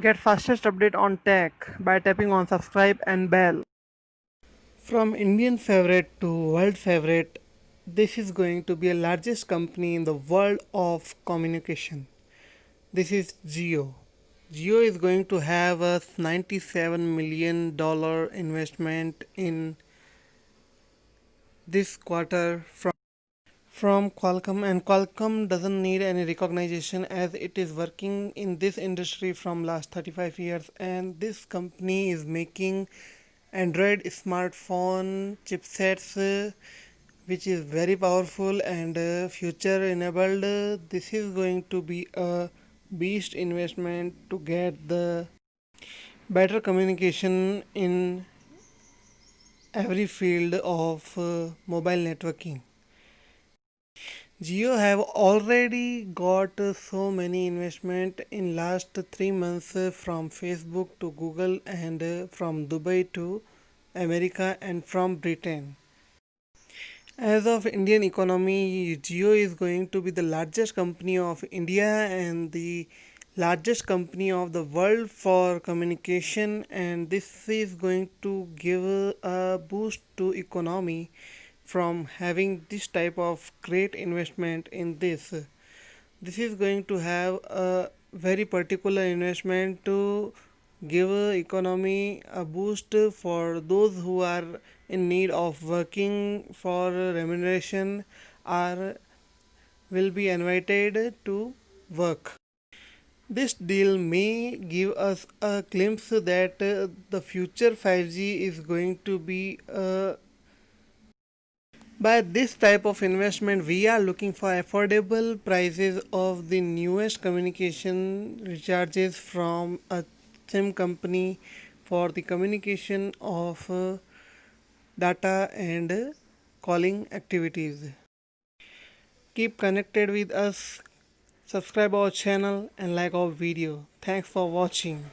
Get fastest update on tech by tapping on subscribe and bell. From Indian favorite to world favorite, this is going to be the largest company in the world of communication. This is Jio. Jio is going to have a $97 million investment in this quarter from Qualcomm, and Qualcomm doesn't need any recognition as it is working in this industry from last 35 years, and this company is making Android smartphone chipsets, which is very powerful and future enabled. This is going to be a beast investment to get the better communication in every field of mobile networking. Jio have already got so many investment in last 3 months, from Facebook to Google, and from Dubai to America, and from Britain. As of Indian economy, Jio is going to be the largest company of India and the largest company of the world for communication, and this is going to give a boost to economy from having this type of great investment in this. This is going to have a very particular investment to give economy a boost for those who are in need of working for remuneration or will be invited to work. This deal may give us a glimpse that the future 5G is going to be by this type of investment. We are looking for affordable prices of the newest communication recharges from a SIM company for the communication of data and calling activities. Keep connected with us, subscribe our channel and like our video. Thanks for watching.